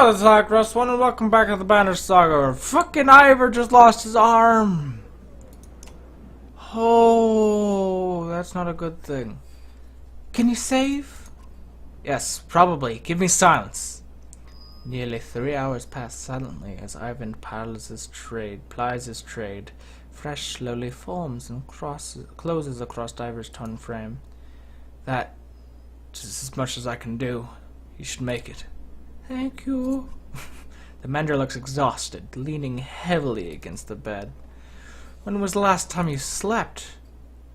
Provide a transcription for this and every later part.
Hello, this is Rust1 and welcome back to the Banner Saga. Fucking Ivor just lost his arm. Oh, that's not a good thing. Can you save? Yes, probably. Give me silence. Nearly 3 hours pass silently as Ivan plies his trade. Fresh slowly forms and closes across Ivor's torn frame. That is as much as I can do. You should make it. Thank you. The mender looks exhausted, leaning heavily against the bed. When was the last time you slept?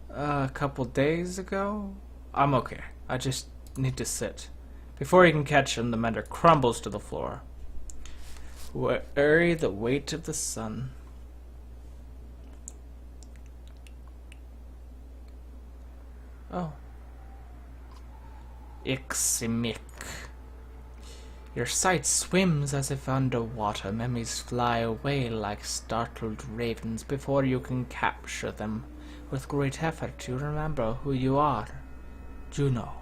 A couple days ago? I'm okay. I just need to sit. Before you can catch him, the mender crumbles to the floor. Weary the weight of the sun. Oh. Iximic. Your sight swims as if underwater. Memories fly away like startled ravens before you can capture them. With great effort, you remember who you are. Juno.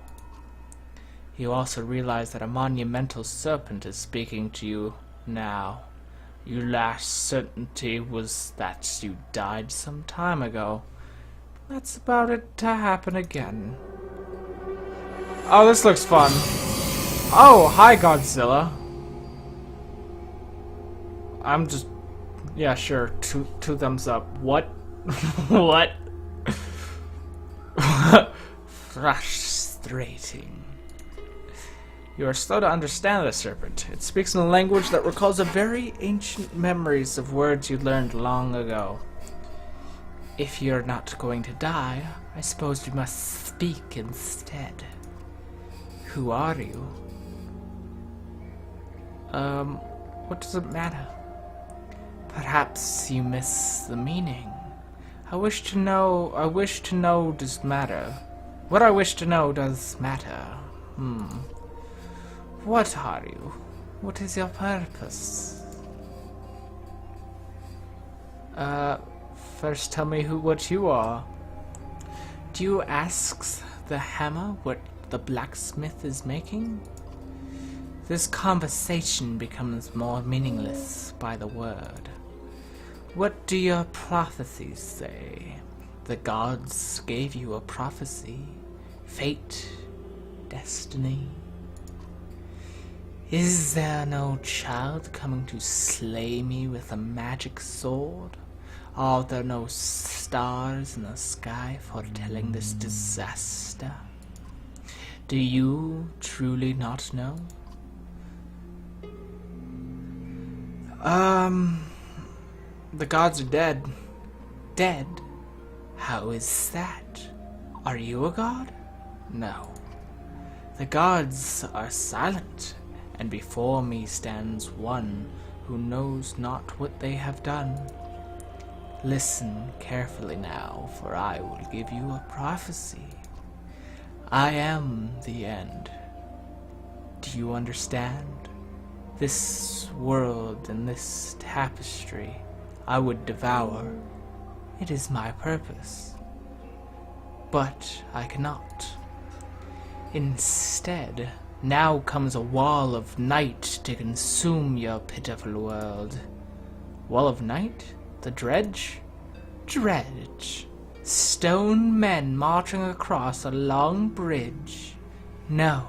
You also realize that a monumental serpent is speaking to you now. Your last certainty was that you died some time ago. That's about it to happen again. Oh, this looks fun. Oh, hi Godzilla. I'm just... yeah, sure. Two thumbs up. What? What? Frustrating. You are slow to understand the serpent. It speaks in a language that recalls a very ancient memories of words you learned long ago. If you're not going to die, I suppose you must speak instead. Who are you? What does it matter? Perhaps you miss the meaning. I wish to know does matter. What I wish to know does matter. What are you? What is your purpose? First tell me what you are. Do you ask the hammer what the blacksmith is making? This conversation becomes more meaningless by the word. What do your prophecies say? The gods gave you a prophecy. Fate, destiny. Is there no child coming to slay me with a magic sword? Are there no stars in the sky foretelling this disaster? Do you truly not know? The gods are dead. Dead? How is that? Are you a god? No. The gods are silent, and before me stands one who knows not what they have done. Listen carefully now, for I will give you a prophecy. I am the end. Do you understand? This world and this tapestry I would devour. It is my purpose. But I cannot. Instead, now comes a wall of night to consume your pitiful world. Wall of night? The dredge? Dredge. Stone men marching across a long bridge. No,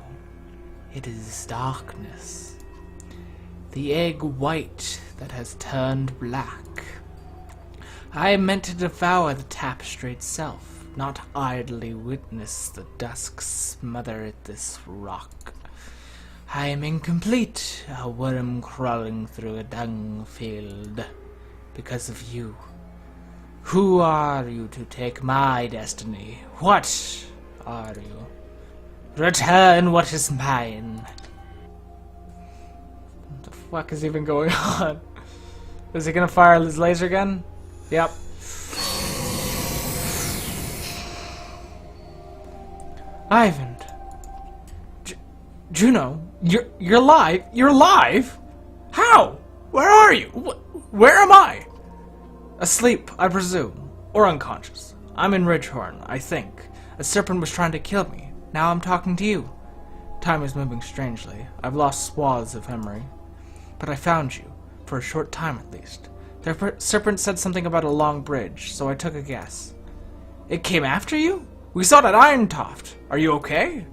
it is darkness. The egg white that has turned black. I am meant to devour the tapestry itself, not idly witness the dusk smother at this rock. I am incomplete, a worm crawling through a dung field, because of you. Who are you to take my destiny? What are you? Return what is mine. What the fuck is even going on? Is he gonna fire his laser gun? Yep. Ivan. Juno, you're alive? You're alive? How? Where are you? Where am I? Asleep, I presume. Or unconscious. I'm in Ridgehorn, I think. A serpent was trying to kill me. Now I'm talking to you. Time is moving strangely. I've lost swaths of memory. But I found you, for a short time at least. The serpent said something about a long bridge, so I took a guess. It came after you? We saw it at Irontoft. Are you okay?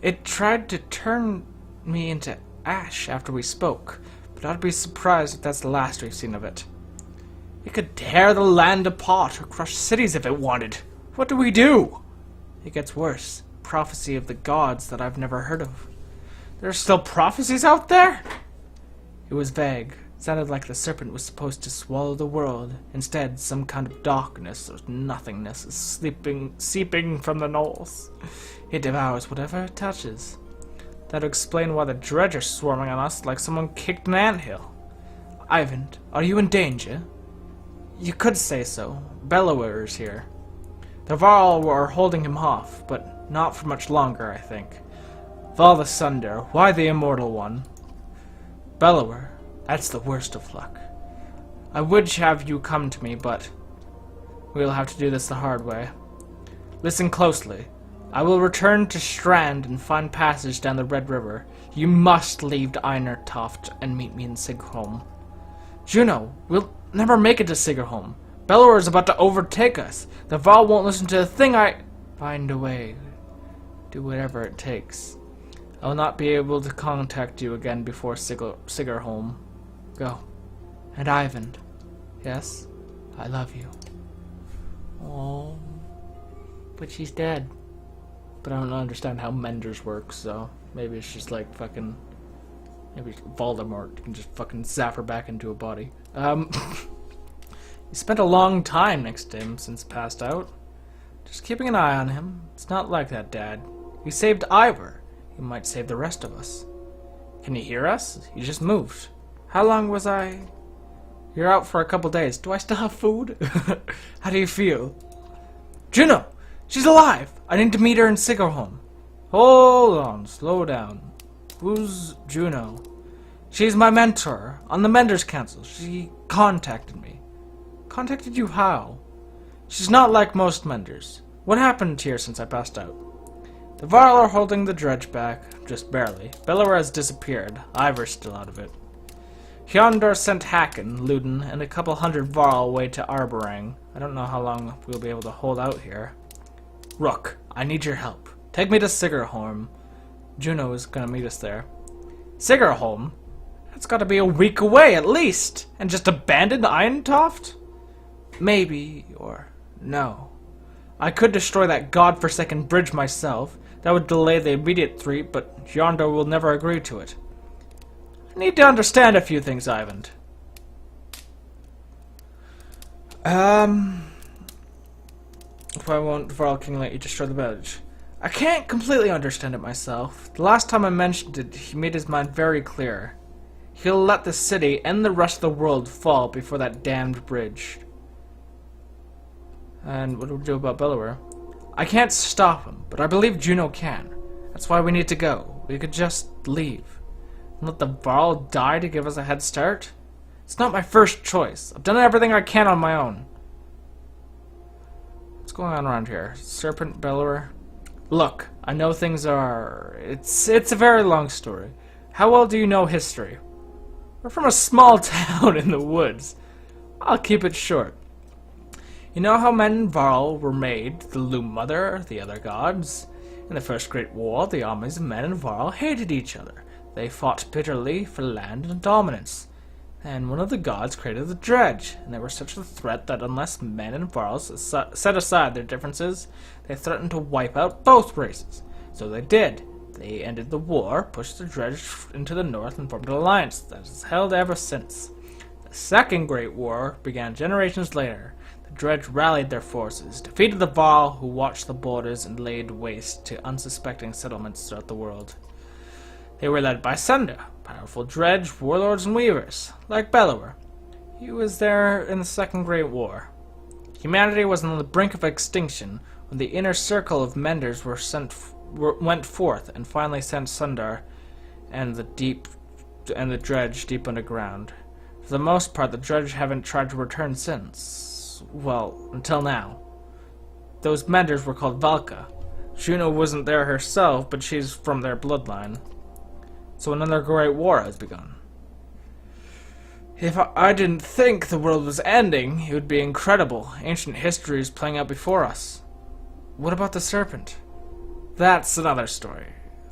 It tried to turn me into ash after we spoke, but I'd be surprised if that's the last we've seen of it. It could tear the land apart or crush cities if it wanted. What do we do? It gets worse. Prophecy of the gods that I've never heard of. There are still prophecies out there? It was vague. It sounded like the serpent was supposed to swallow the world. Instead, some kind of darkness or nothingness is seeping from the north. It devours whatever it touches. That'd explain why the dredge are swarming on us like someone kicked an anthill. Ivan, are you in danger? You could say so. Bellower is here. The Varl were holding him off, but not for much longer, I think. Val the Sunder, why the Immortal One? Bellower, that's the worst of luck. I would have you come to me, but we'll have to do this the hard way. Listen closely. I will return to Strand and find passage down the Red River. You must leave Einertoft and meet me in Sigurholm. Juno, we'll never make it to Sigurholm. Bellower is about to overtake us. The Val won't listen to a thing I... Find a way. Do whatever it takes. I will not be able to contact you again before Sigurholm. Go. And Ivan. Yes? I love you. Oh. But she's dead. But I don't understand how Menders work, so maybe it's just like fucking... Maybe Voldemort can just fucking zap her back into a body. You spent a long time next to him since passed out. Just keeping an eye on him. It's not like that, Dad. He saved Ivor. He might save the rest of us. Can you hear us? You just moved. How long was I... You're out for a couple days. Do I still have food? How do you feel? Juno! She's alive! I need to meet her in Sigurholm. Hold on. Slow down. Who's Juno? She's my mentor on the Menders Council. She contacted me. Contacted you how? She's not like most Menders. What happened here since I passed out? The Varl are holding the dredge back, just barely. Bellower has disappeared. Ivor's still out of it. Hyondor sent Hakken, Luden, and a couple hundred Varl away to Arborang. I don't know how long we'll be able to hold out here. Rook, I need your help. Take me to Sigurholm. Juno is gonna meet us there. Sigurholm? That's gotta be a week away at least! And just abandon Irontoft? Maybe, or no. I could destroy that godforsaken bridge myself. That would delay the immediate threat, but Hyondor will never agree to it. I need to understand a few things, Ivan. Why won't Varl King let you destroy the bridge? I can't completely understand it myself. The last time I mentioned it, he made his mind very clear. He'll let the city and the rest of the world fall before that damned bridge. And what do we do about Bellower? I can't stop him, but I believe Juno can. That's why we need to go. We could just leave. And let the Varl die to give us a head start? It's not my first choice. I've done everything I can on my own. What's going on around here? Serpent, Bellower? Look, I know things are... It's a very long story. How well do you know history? We're from a small town in the woods. I'll keep it short. You know how men and Varl were made, the Loom Mother, the other gods? In the First Great War, the armies of men and Varl hated each other. They fought bitterly for land and dominance. And one of the gods created the dredge, and they were such a threat that unless men and Varls set aside their differences, they threatened to wipe out both races. So they did. They ended the war, pushed the dredge into the north, and formed an alliance that has held ever since. The Second Great War began generations later. The dredge rallied their forces, defeated the Varl, who watched the borders and laid waste to unsuspecting settlements throughout the world. They were led by Sunder, powerful dredge, warlords, and weavers, like Bellower. He was there in the Second Great War. Humanity was on the brink of extinction when the inner circle of Menders went forth and finally sent Sunder and the dredge deep underground. For the most part, the dredge haven't tried to return since. Well, until now. Those Menders were called Valka. Juno wasn't there herself, but she's from their bloodline. So another great war has begun. If I didn't think the world was ending, it would be incredible. Ancient history is playing out before us. What about the serpent? That's another story.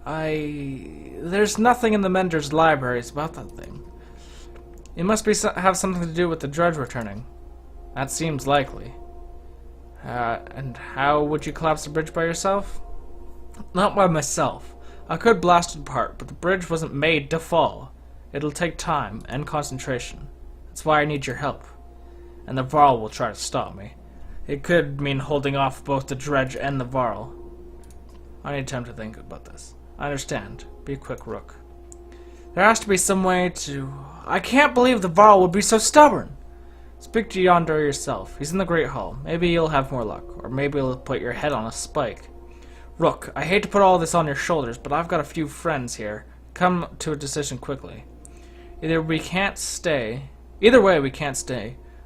There's nothing in the Mender's libraries about that thing. It must have something to do with the dredge returning. That seems likely. And how would you collapse the bridge by yourself? Not by myself. I could blast it apart, but the bridge wasn't made to fall. It'll take time and concentration. That's why I need your help. And the Varl will try to stop me. It could mean holding off both the dredge and the Varl. I need time to think about this. I understand. Be quick, Rook. There has to be some way to... I can't believe the Varl would be so stubborn! Speak to Yonder yourself. He's in the Great Hall. Maybe you'll have more luck. Or maybe he'll put your head on a spike. Rook, I hate to put all this on your shoulders, but I've got a few friends here. Come to a decision quickly. Either way, we can't stay.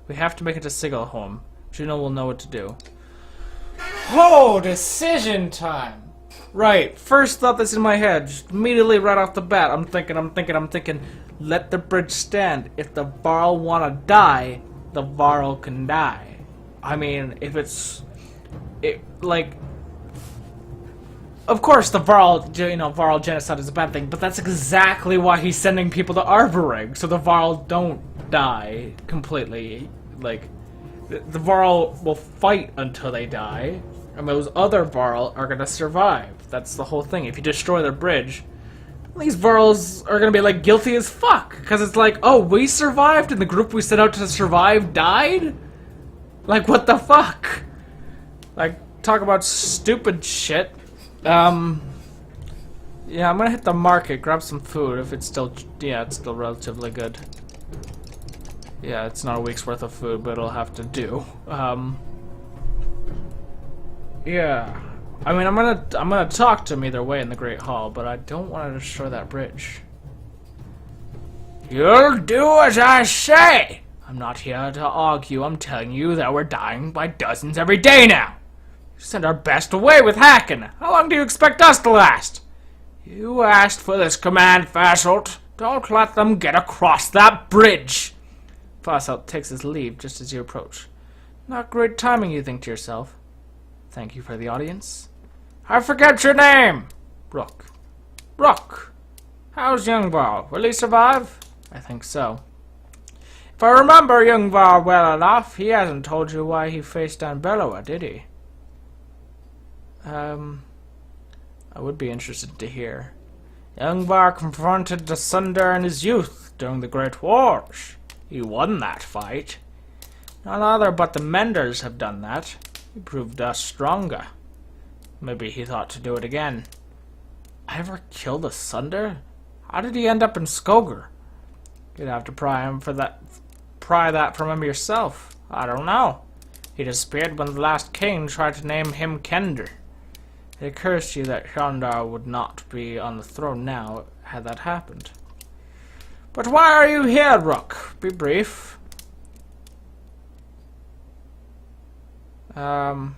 We have to make it to Sigelholm. Juno will know what to do. Oh, decision time! Right, first thought that's in my head. Just immediately right off the bat, I'm thinking, let the bridge stand. If the Varl wanna die, the Varl can die. I mean, if of course the Varl genocide is a bad thing, but that's exactly why he's sending people to Arborig, so the Varl don't die completely. Like, the Varl will fight until they die, and those other Varl are gonna survive. That's the whole thing. If you destroy the bridge, these Varls are gonna be, like, guilty as fuck, because it's like, oh, we survived, and the group we set out to survive died? Like, what the fuck? Like, talk about stupid shit. Yeah, I'm gonna hit the market, grab some food, if it's still, it's still relatively good. Yeah, it's not a week's worth of food, but it'll have to do. Yeah. I mean, I'm gonna talk to him either way in the Great Hall, but I don't want to destroy that bridge. You'll do as I say! I'm not here to argue, I'm telling you that we're dying by dozens every day now! Send our best away with Hacken! How long do you expect us to last? You asked for this command, Fasolt. Don't let them get across that bridge! Fasolt takes his leave just as you approach. Not great timing, you think to yourself. Thank you for the audience. I forget your name! Rook. Rook! How's young Varl? Will he survive? I think so. If I remember young Varl well enough, he hasn't told you why he faced down Bellowa, did he? I would be interested to hear. Young Varl confronted the Sunder in his youth during the Great Wars. He won that fight. None other but the Menders have done that. He proved us stronger. Maybe he thought to do it again. I ever killed a Sunder? How did he end up in Skoger? You'd have to pry that from him yourself. I don't know. He disappeared when the last king tried to name him Kender. It occurs to you that Hyandar would not be on the throne now had that happened. But why are you here, Rook? Be brief. I'm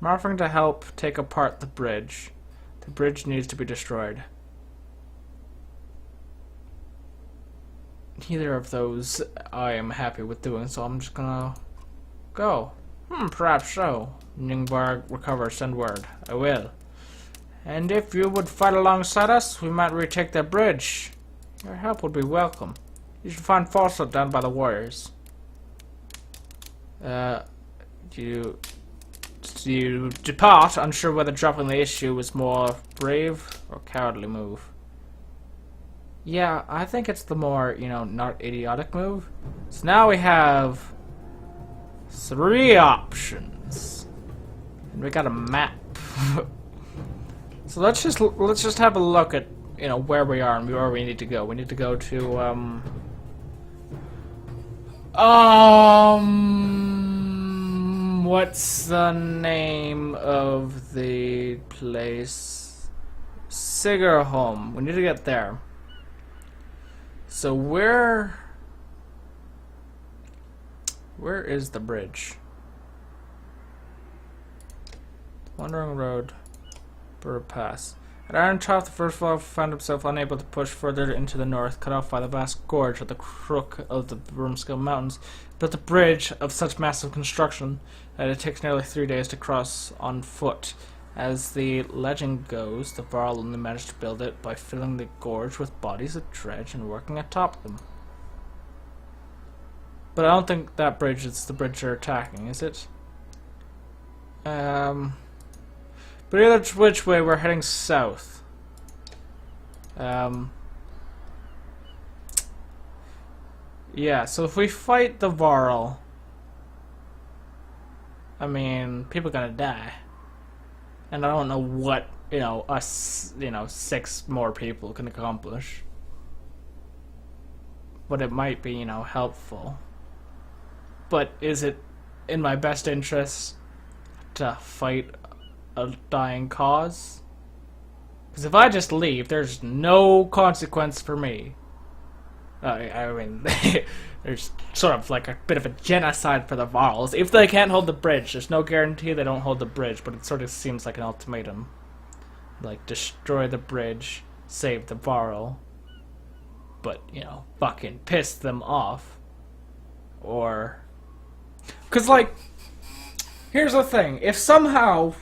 offering to help take apart the bridge. The bridge needs to be destroyed. Neither of those I am happy with doing, so I'm just gonna go. Perhaps so. Yngvar recover, send word. I will. And if you would fight alongside us, we might retake that bridge. Your help would be welcome. You should find Fossil down by the warriors. You depart, unsure whether dropping the issue was more brave or cowardly move. Yeah, I think it's the more, not idiotic move. So now we have 3 options. And we got a map. So let's just have a look at, where we are and where we need to go. We need to go to, what's the name of the place? Sigerholm. We need to get there. So where is the bridge? Wandering Road, Bird Pass. At Iron Trough, the first Varl found himself unable to push further into the north, cut off by the vast gorge at the crook of the Broomskill Mountains. Built a bridge of such massive construction that it takes nearly 3 days to cross on foot. As the legend goes, the Varl only managed to build it by filling the gorge with bodies of dredge and working atop them. But I don't think that bridge is the bridge they're attacking, is it? But either which way, we're heading south. Yeah, so if we fight the Varl, I mean, people are gonna die. And I don't know what, us, 6 more people can accomplish. But it might be, helpful. But is it in my best interest to fight a dying cause? Because if I just leave, there's no consequence for me. I mean, there's sort of like a bit of a genocide for the Varls. If they can't hold the bridge, there's no guarantee they don't hold the bridge, but it sort of seems like an ultimatum. Like, destroy the bridge, save the Varl, but, fucking piss them off. Or... Because, like, here's the thing. If somehow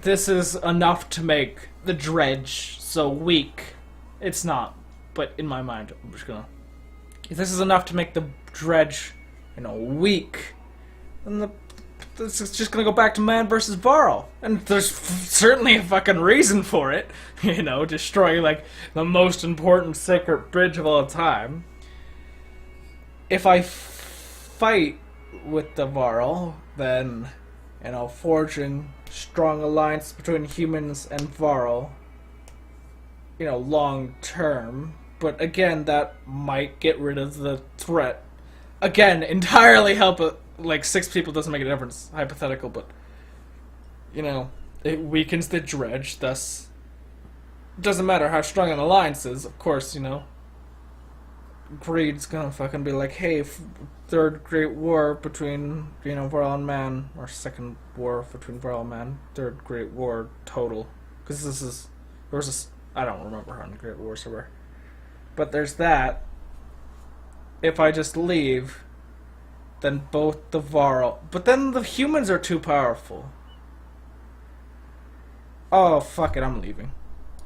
this is enough to make the dredge so weak, it's not. But in my mind, I'm just gonna... If this is enough to make the dredge, weak, then this is just gonna go back to man versus Varl. And there's certainly a fucking reason for it. Destroy, like, the most important sacred bridge of all time. If I fight with the Varl, then, forging strong alliance between humans and Varl, long term. But again, that might get rid of the threat. Again, entirely help it. Like, 6 people doesn't make a difference. Hypothetical, but, it weakens the dredge, thus, it doesn't matter how strong an alliance is, of course, Greed's gonna fucking be like, hey, third great war between, Varl and man, or second war between Varl and man, third great war total. Because I don't remember how many great wars there were. But there's that. If I just leave, then both the Varl... But then the humans are too powerful. Oh, fuck it, I'm leaving.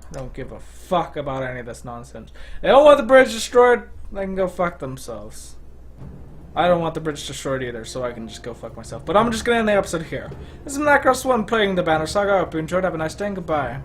I don't give a fuck about any of this nonsense. They don't want the bridge destroyed, they can go fuck themselves. I don't want the bridge destroyed either, so I can just go fuck myself. But I'm just gonna end the episode here. This is Macross1 playing the Banner Saga. I hope you enjoyed. Have a nice day and goodbye.